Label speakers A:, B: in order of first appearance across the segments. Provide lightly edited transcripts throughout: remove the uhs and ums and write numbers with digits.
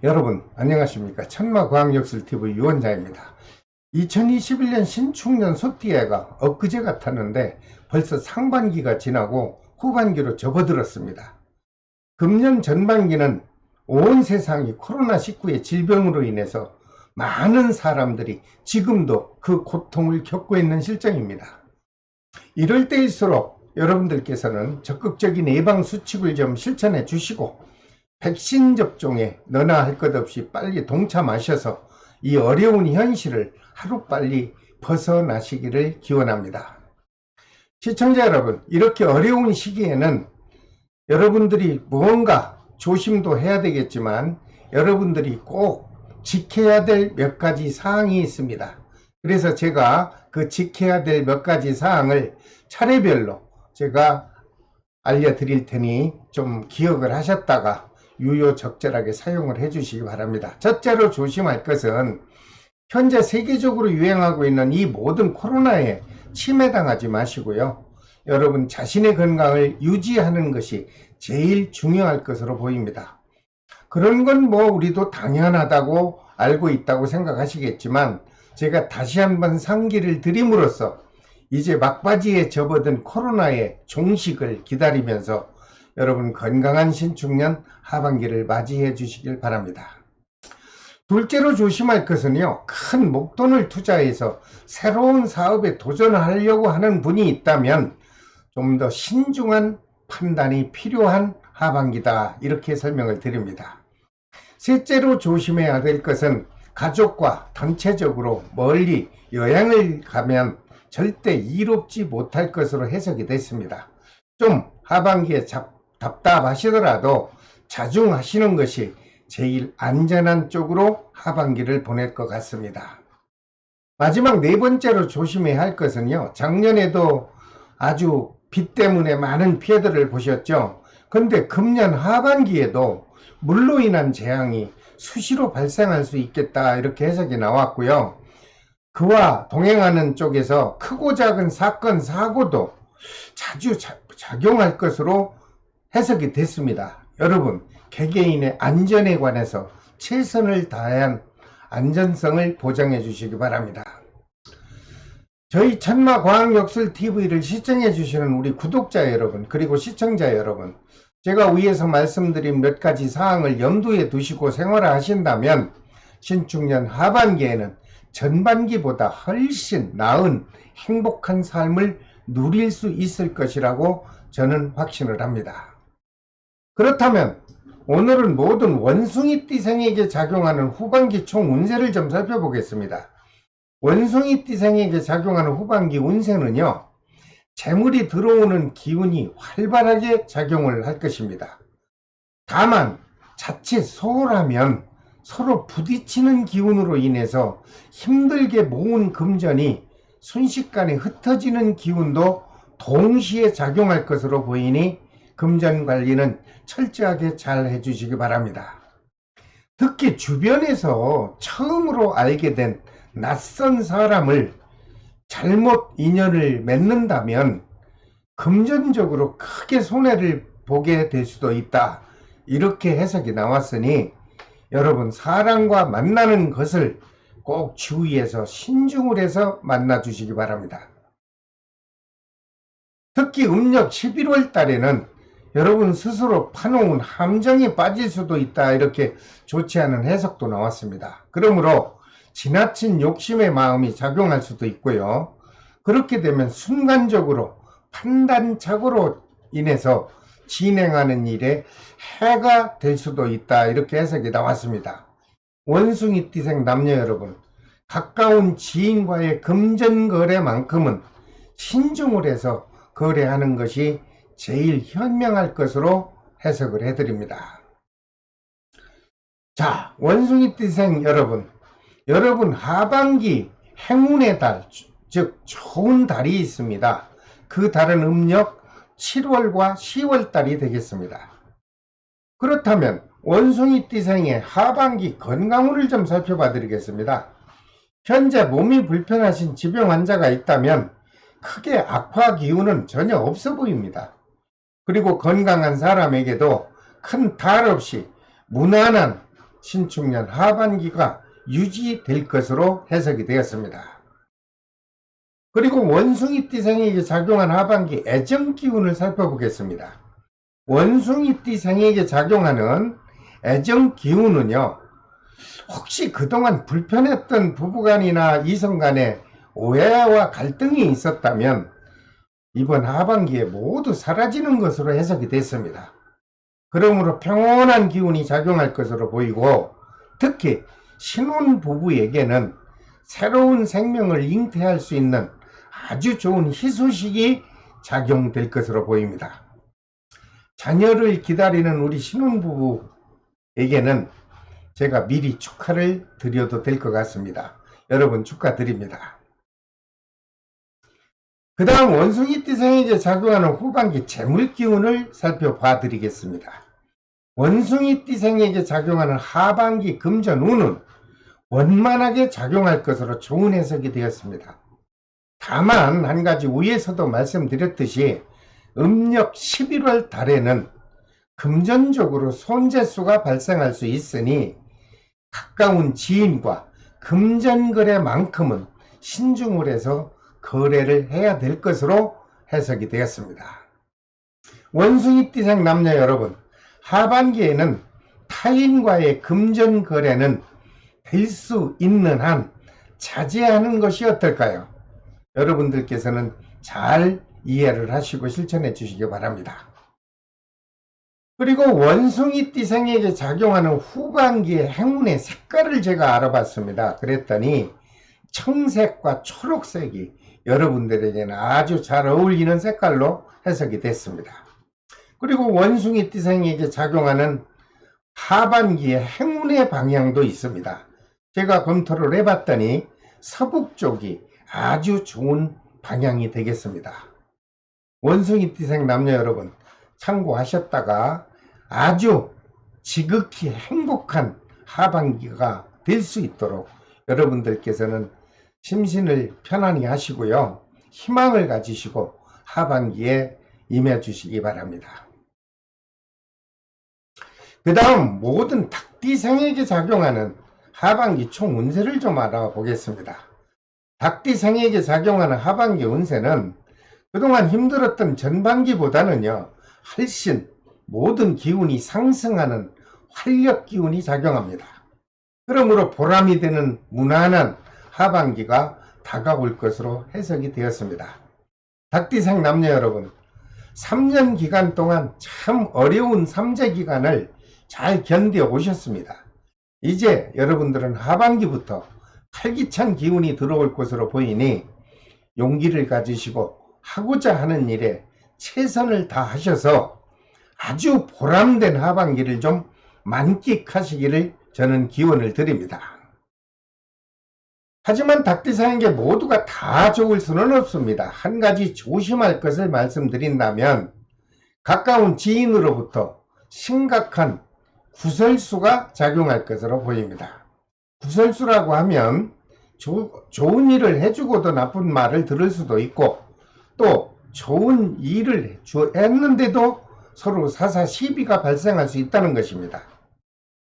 A: 여러분 안녕하십니까. 천마과학역술TV 유원자입니다. 2021년 신축년 소띠해가 엊그제 같았는데 벌써 상반기가 지나고 후반기로 접어들었습니다. 금년 전반기는 온 세상이 코로나19의 질병으로 인해서 많은 사람들이 지금도 그 고통을 겪고 있는 실정입니다. 이럴 때일수록 여러분들께서는 적극적인 예방수칙을 좀 실천해 주시고 백신 접종에 너나 할 것 없이 빨리 동참하셔서 이 어려운 현실을 하루빨리 벗어나시기를 기원합니다. 시청자 여러분, 이렇게 어려운 시기에는 여러분들이 무언가 조심도 해야 되겠지만 여러분들이 꼭 지켜야 될 몇 가지 사항이 있습니다. 그래서 제가 그 지켜야 될 몇 가지 사항을 차례별로 제가 알려드릴 테니 좀 기억을 하셨다가 유효적절하게 사용을 해 주시기 바랍니다. 첫째로 조심할 것은 현재 세계적으로 유행하고 있는 이 모든 코로나에 침해당하지 마시고요. 여러분 자신의 건강을 유지하는 것이 제일 중요할 것으로 보입니다. 그런 건 뭐 우리도 당연하다고 알고 있다고 생각하시겠지만 제가 다시 한번 상기를 드림으로써 이제 막바지에 접어든 코로나의 종식을 기다리면서 여러분 건강한 신축년 하반기를 맞이해 주시길 바랍니다. 둘째로 조심할 것은요, 큰 목돈을 투자해서 새로운 사업에 도전하려고 하는 분이 있다면 좀 더 신중한 판단이 필요한 하반기다, 이렇게 설명을 드립니다. 셋째로 조심해야 될 것은 가족과 단체적으로 멀리 여행을 가면 절대 이롭지 못할 것으로 해석이 됐습니다. 좀 하반기에 답답하시더라도 자중하시는 것이 제일 안전한 쪽으로 하반기를 보낼 것 같습니다. 마지막 네 번째로 조심해야 할 것은요, 작년에도 아주 비 때문에 많은 피해들을 보셨죠. 근데 금년 하반기에도 물로 인한 재앙이 수시로 발생할 수 있겠다, 이렇게 해석이 나왔고요. 그와 동행하는 쪽에서 크고 작은 사건 사고도 자주 작용할 것으로 해석이 됐습니다. 여러분 개개인의 안전에 관해서 최선을 다한 안전성을 보장해 주시기 바랍니다. 저희 천마과학역술TV를 시청해 주시는 우리 구독자 여러분, 그리고 시청자 여러분, 제가 위에서 말씀드린 몇 가지 사항을 염두에 두시고 생활하신다면 신축년 하반기에는 전반기보다 훨씬 나은 행복한 삶을 누릴 수 있을 것이라고 저는 확신을 합니다. 그렇다면 오늘은 모든 원숭이띠생에게 작용하는 후반기 총 운세를 좀 살펴보겠습니다. 원숭이띠생에게 작용하는 후반기 운세는요, 재물이 들어오는 기운이 활발하게 작용을 할 것입니다. 다만 자칫 소홀하면 서로 부딪히는 기운으로 인해서 힘들게 모은 금전이 순식간에 흩어지는 기운도 동시에 작용할 것으로 보이니 금전 관리는 철저하게 잘 해주시기 바랍니다. 특히 주변에서 처음으로 알게 된 낯선 사람을 잘못 인연을 맺는다면 금전적으로 크게 손해를 보게 될 수도 있다, 이렇게 해석이 나왔으니 여러분 사람과 만나는 것을 꼭 주의해서 신중을 해서 만나 주시기 바랍니다. 특히 음력 11월 달에는 여러분 스스로 파놓은 함정에 빠질 수도 있다, 이렇게 좋지 않은 해석도 나왔습니다. 그러므로 지나친 욕심의 마음이 작용할 수도 있고요. 그렇게 되면 순간적으로 판단착오로 인해서 진행하는 일에 해가 될 수도 있다, 이렇게 해석이 나왔습니다. 원숭이띠생 남녀 여러분, 가까운 지인과의 금전거래만큼은 신중을 해서 거래하는 것이 제일 현명할 것으로 해석을 해드립니다. 자, 원숭이띠생 여러분 하반기 행운의 달, 즉 좋은 달이 있습니다. 그 달은 음력 7월과 10월 달이 되겠습니다. 그렇다면 원숭이띠생의 하반기 건강운을 좀 살펴봐 드리겠습니다. 현재 몸이 불편하신 지병 환자가 있다면 크게 악화 기운은 전혀 없어 보입니다. 그리고 건강한 사람에게도 큰 탈 없이 무난한 신축년 하반기가 유지될 것으로 해석이 되었습니다. 그리고 원숭이띠생에게 작용한 하반기 애정기운을 살펴보겠습니다. 원숭이띠생에게 작용하는 애정기운은요, 혹시 그동안 불편했던 부부간이나 이성간에 오해와 갈등이 있었다면 이번 하반기에 모두 사라지는 것으로 해석이 됐습니다. 그러므로 평온한 기운이 작용할 것으로 보이고, 특히 신혼부부에게는 새로운 생명을 잉태할 수 있는 아주 좋은 희소식이 작용될 것으로 보입니다. 자녀를 기다리는 우리 신혼부부에게는 제가 미리 축하를 드려도 될 것 같습니다. 여러분 축하드립니다. 그 다음 원숭이띠생에게 작용하는 후반기 재물기운을 살펴봐 드리겠습니다. 원숭이띠생에게 작용하는 하반기 금전운은 원만하게 작용할 것으로 좋은 해석이 되었습니다. 다만 한 가지 위에서도 말씀드렸듯이 음력 11월 달에는 금전적으로 손재수가 발생할 수 있으니 가까운 지인과 금전거래만큼은 신중을 해서 거래를 해야 될 것으로 해석이 되었습니다. 원숭이띠생 남녀 여러분, 하반기에는 타인과의 금전거래는 될 수 있는 한 자제하는 것이 어떨까요? 여러분들께서는 잘 이해를 하시고 실천해 주시기 바랍니다. 그리고 원숭이띠생에게 작용하는 후반기의 행운의 색깔을 제가 알아봤습니다. 그랬더니 청색과 초록색이 여러분들에게는 아주 잘 어울리는 색깔로 해석이 됐습니다. 그리고 원숭이띠생에게 작용하는 하반기의 행운의 방향도 있습니다. 제가 검토를 해봤더니 서북 쪽이 아주 좋은 방향이 되겠습니다. 원숭이띠생 남녀 여러분, 참고하셨다가 아주 지극히 행복한 하반기가 될 수 있도록 여러분들께서는 심신을 편안히 하시고요, 희망을 가지시고 하반기에 임해 주시기 바랍니다. 그 다음 모든 닭띠생에게 작용하는 하반기 총 운세를 좀 알아보겠습니다. 닭띠생에게 작용하는 하반기 운세는 그동안 힘들었던 전반기보다는요, 훨씬 모든 기운이 상승하는 활력 기운이 작용합니다. 그러므로 보람이 되는 무난한 하반기가 다가올 것으로 해석이 되었습니다. 닭띠생 남녀 여러분, 3년 기간 동안 참 어려운 삼재 기간을 잘 견뎌 오셨습니다. 이제 여러분들은 하반기부터 활기찬 기운이 들어올 것으로 보이니 용기를 가지시고 하고자 하는 일에 최선을 다하셔서 아주 보람된 하반기를 좀 만끽하시기를 저는 기원을 드립니다. 하지만 닭띠생에게 모두가 다 좋을 수는 없습니다. 한 가지 조심할 것을 말씀드린다면 가까운 지인으로부터 심각한 구설수가 작용할 것으로 보입니다. 구설수라고 하면 좋은 일을 해주고도 나쁜 말을 들을 수도 있고, 또 좋은 일을 했는데도 서로 사사시비가 발생할 수 있다는 것입니다.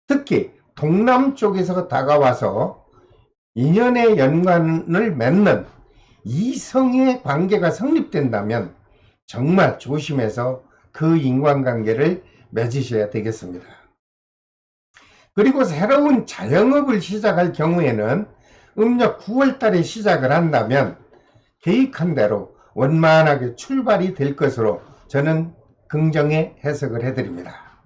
A: 특히 동남쪽에서 다가와서 인연의 연관을 맺는 이성의 관계가 성립된다면 정말 조심해서 그 인간관계를 맺으셔야 되겠습니다. 그리고 새로운 자영업을 시작할 경우에는 음력 9월 달에 시작을 한다면 계획한 대로 원만하게 출발이 될 것으로 저는 긍정의 해석을 해드립니다.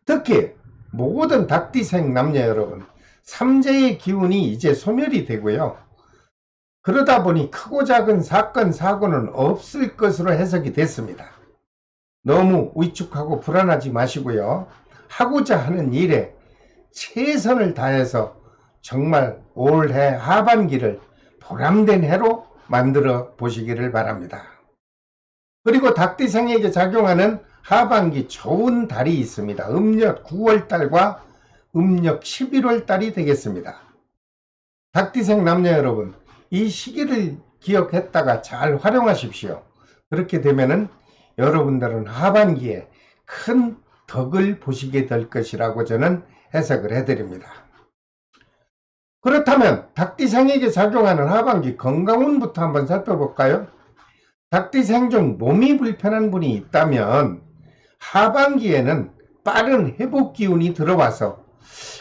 A: 특히 모든 닭띠생 남녀 여러분, 삼재의 기운이 이제 소멸이 되고요, 그러다 보니 크고 작은 사건 사고는 없을 것으로 해석이 됐습니다. 너무 위축하고 불안하지 마시고요, 하고자 하는 일에 최선을 다해서 정말 올해 하반기를 보람된 해로 만들어 보시기를 바랍니다. 그리고 닭띠생에게 작용하는 하반기 좋은 달이 있습니다. 음력 9월 달과 음력 11월 달이 되겠습니다. 닭띠생 남녀 여러분, 이 시기를 기억했다가 잘 활용하십시오. 그렇게 되면은 여러분들은 하반기에 큰 덕을 보시게 될 것이라고 저는 해석을 해드립니다. 그렇다면 닭띠생에게 작용하는 하반기 건강운부터 한번 살펴볼까요? 닭띠생 중 몸이 불편한 분이 있다면 하반기에는 빠른 회복 기운이 들어와서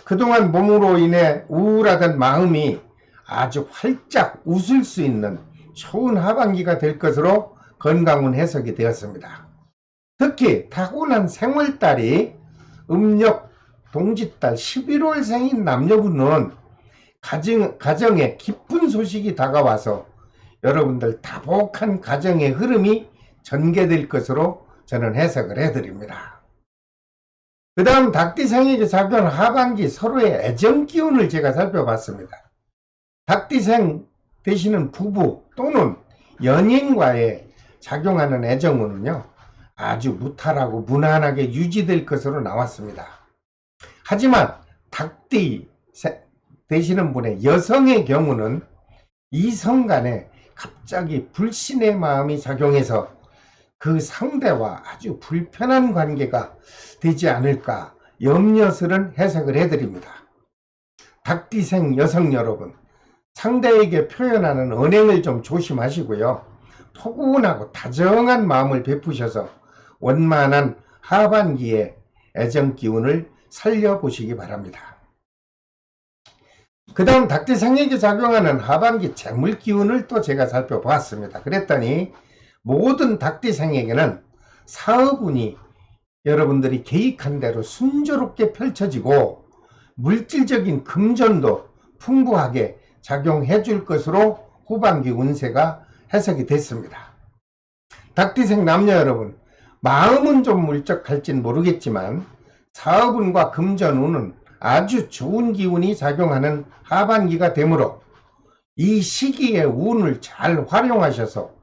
A: 그동안 몸으로 인해 우울하던 마음이 아주 활짝 웃을 수 있는 좋은 하반기가 될 것으로 건강운 해석이 되었습니다. 특히 타고난 생월달이 음력 동짓달 11월생인 남녀분은 가정에 기쁜 소식이 다가와서 여러분들 다복한 가정의 흐름이 전개될 것으로 저는 해석을 해드립니다. 그 다음 닭띠생에게 작용하는 하반기 서로의 애정 기운을 제가 살펴봤습니다. 닭띠생 되시는 부부 또는 연인과의 작용하는 애정운은요, 아주 무탈하고 무난하게 유지될 것으로 나왔습니다. 하지만 닭띠 되시는 분의 여성의 경우는 이성 간에 갑자기 불신의 마음이 작용해서 그 상대와 아주 불편한 관계가 되지 않을까 염려스런 해석을 해드립니다. 닭띠생 여성 여러분, 상대에게 표현하는 언행을 좀 조심하시고요. 포근하고 다정한 마음을 베푸셔서 원만한 하반기의 애정 기운을 살려보시기 바랍니다. 그 다음 닭띠생에게 작용하는 하반기 재물 기운을 또 제가 살펴보았습니다. 그랬더니 모든 닭띠생에게는 사업운이 여러분들이 계획한 대로 순조롭게 펼쳐지고 물질적인 금전도 풍부하게 작용해 줄 것으로 후반기 운세가 해석이 됐습니다. 닭띠생 남녀 여러분, 마음은 좀 울적할진 모르겠지만 사업운과 금전운은 아주 좋은 기운이 작용하는 하반기가 되므로 이 시기에 운을 잘 활용하셔서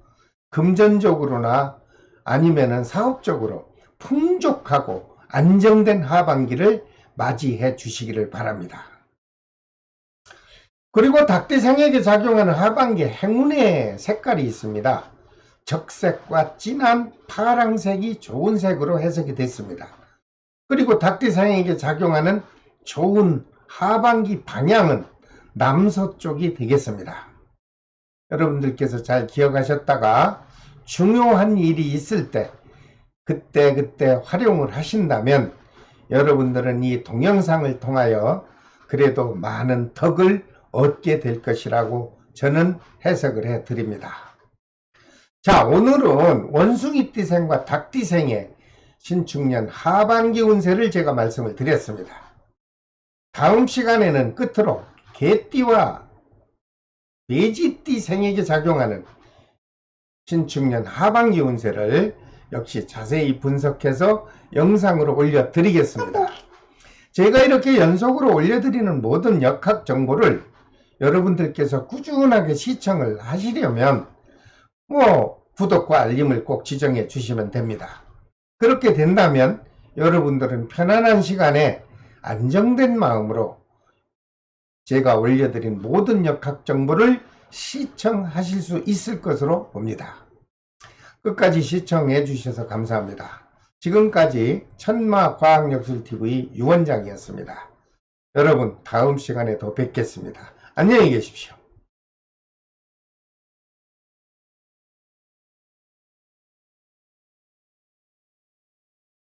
A: 금전적으로나 아니면은 사업적으로 풍족하고 안정된 하반기를 맞이해 주시기를 바랍니다. 그리고 닭띠생에게 작용하는 하반기 행운의 색깔이 있습니다. 적색과 진한 파랑색이 좋은 색으로 해석이 됐습니다. 그리고 닭띠생에게 작용하는 좋은 하반기 방향은 남서쪽이 되겠습니다. 여러분들께서 잘 기억하셨다가 중요한 일이 있을 때 그때 활용을 하신다면 여러분들은 이 동영상을 통하여 그래도 많은 덕을 얻게 될 것이라고 저는 해석을 해 드립니다. 자, 오늘은 원숭이띠생과 닭띠생의 신축년 하반기 운세를 제가 말씀을 드렸습니다. 다음 시간에는 끝으로 개띠와 돼지띠생에게 작용하는 신축년 하반기 운세를 역시 자세히 분석해서 영상으로 올려드리겠습니다. 제가 이렇게 연속으로 올려드리는 모든 역학 정보를 여러분들께서 꾸준하게 시청을 하시려면 구독과 알림을 꼭 지정해 주시면 됩니다. 그렇게 된다면 여러분들은 편안한 시간에 안정된 마음으로 제가 올려드린 모든 역학 정보를 시청하실 수 있을 것으로 봅니다. 끝까지 시청해 주셔서 감사합니다. 지금까지 천마과학역술TV 유원장이었습니다. 여러분, 다음 시간에 더 뵙겠습니다. 안녕히 계십시오.